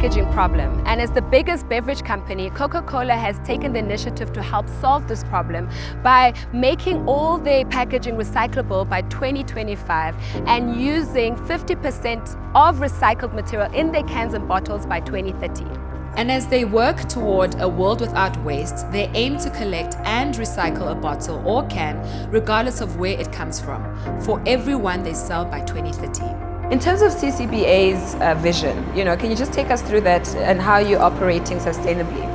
packaging problem, and as the biggest beverage company, Coca-Cola has taken the initiative to help solve this problem by making all their packaging recyclable by 2025 and using 50% of recycled material in their cans and bottles by 2030. And as they work toward a world without waste, they aim to collect and recycle a bottle or can, regardless of where it comes from, for every one they sell by 2030. In terms of CCBA's vision, can you just take us through that and how you're operating sustainably?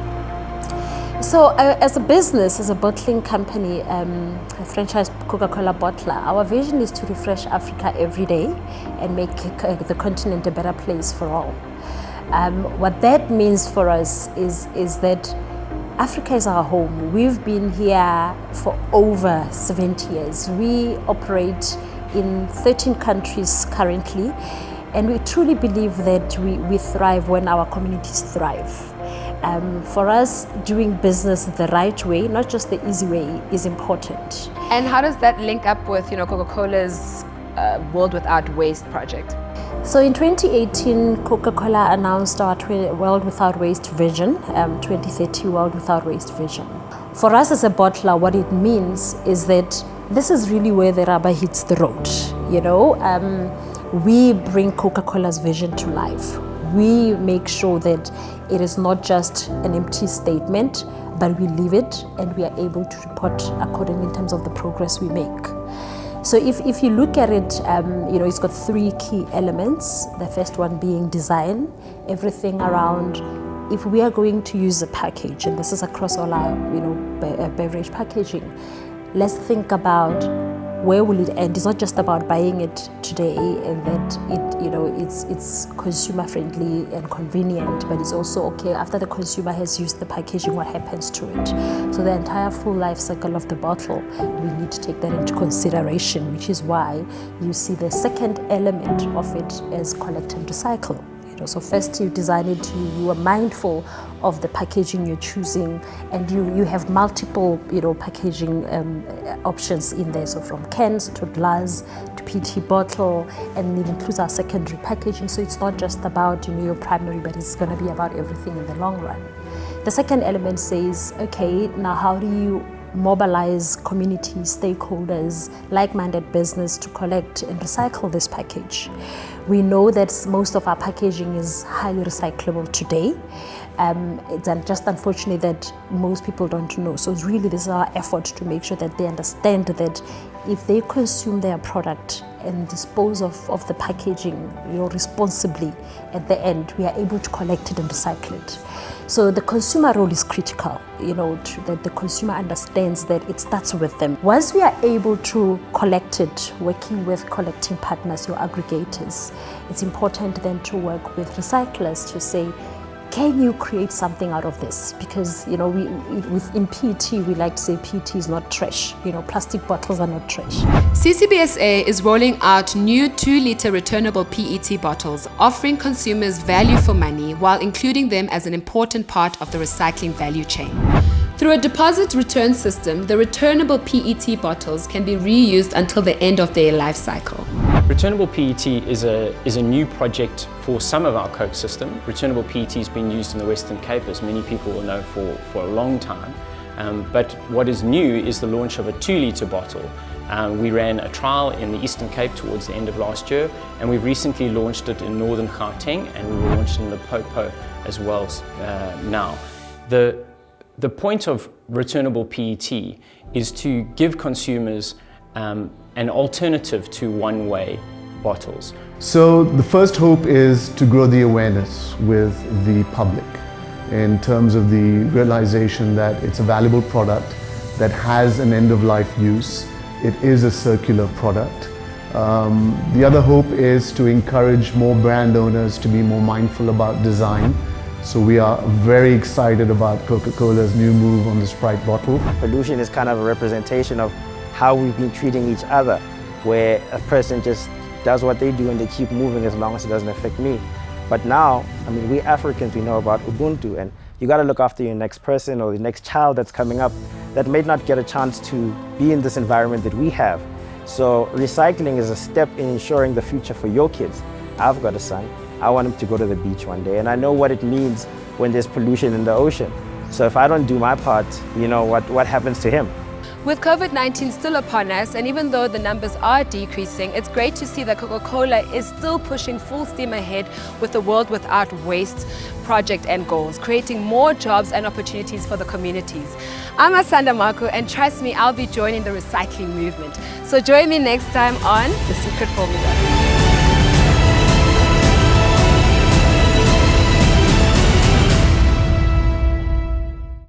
So as a business, as a bottling company, a franchise Coca-Cola bottler, our vision is to refresh Africa every day and make the continent a better place for all. What that means for us is that Africa is our home. We've been here for over 70 years. We operate in 13 countries currently, and we truly believe that we thrive when our communities thrive. For us, doing business the right way, not just the easy way, is important. And how does that link up with Coca-Cola's World Without Waste project? So in 2018, Coca-Cola announced our World Without Waste vision, 2030 World Without Waste vision. For us as a bottler, what it means is that this is really where the rubber hits the road. We bring Coca-Cola's vision to life. We make sure that it is not just an empty statement, but we live it and we are able to report accordingly in terms of the progress we make. So if you look at it, it's got three key elements. The first one being design, everything around if we are going to use a package, and this is across all our beverage packaging, let's think about where will it end. It's not just about buying it today and that it's consumer friendly and convenient, but it's also okay after the consumer has used the packaging, what happens to it. So the entire full life cycle of the bottle, we need to take that into consideration, which is why you see the second element of it as collect and recycle. So first you design it, you are mindful of the packaging you're choosing, and you have multiple packaging options in there. So from cans to glass to PET bottle, and it includes our secondary packaging. So it's not just about your primary, but it's going to be about everything in the long run. The second element says, okay, now how do you mobilize community stakeholders, like-minded business to collect and recycle this package? We know that most of our packaging is highly recyclable today. It's just unfortunate that most people don't know. So really this is our effort to make sure that they understand that if they consume their product and dispose of the packaging responsibly, at the end we are able to collect it and recycle it. So the consumer role is critical, that the consumer understands that it starts with them. Once we are able to collect it, working with collecting partners, your aggregators, it's important then to work with recyclers to say, can you create something out of this? Because in PET we like to say PET is not trash. Plastic bottles are not trash. CCBSA is rolling out new 2-liter returnable PET bottles, offering consumers value for money while including them as an important part of the recycling value chain. Through a deposit return system, the returnable PET bottles can be reused until the end of their life cycle. Returnable PET is a new project for some of our Coke system. Returnable PET has been used in the Western Cape, as many people will know, for a long time. But what is new is the launch of a 2-liter bottle. We ran a trial in the Eastern Cape towards the end of last year, and we've recently launched it in Northern Gauteng, and we will launch it in the Popo as well now. The point of returnable PET is to give consumers an alternative to one-way bottles. So the first hope is to grow the awareness with the public in terms of the realization that it's a valuable product that has an end-of-life use. It is a circular product. The other hope is to encourage more brand owners to be more mindful about design. So we are very excited about Coca-Cola's new move on the Sprite bottle. Pollution is kind of a representation of how we've been treating each other, where a person just does what they do and they keep moving as long as it doesn't affect me. But now, we Africans, we know about Ubuntu, and you got to look after your next person or the next child that's coming up that may not get a chance to be in this environment that we have. So recycling is a step in ensuring the future for your kids. I've got a son. I want him to go to the beach one day. And I know what it means when there's pollution in the ocean. So if I don't do my part, you know, what happens to him? With COVID-19 still upon us, and even though the numbers are decreasing, it's great to see that Coca-Cola is still pushing full steam ahead with the World Without Waste project and goals, creating more jobs and opportunities for the communities. I'm Asanda Marco, and trust me, I'll be joining the recycling movement. So join me next time on The Secret Formula.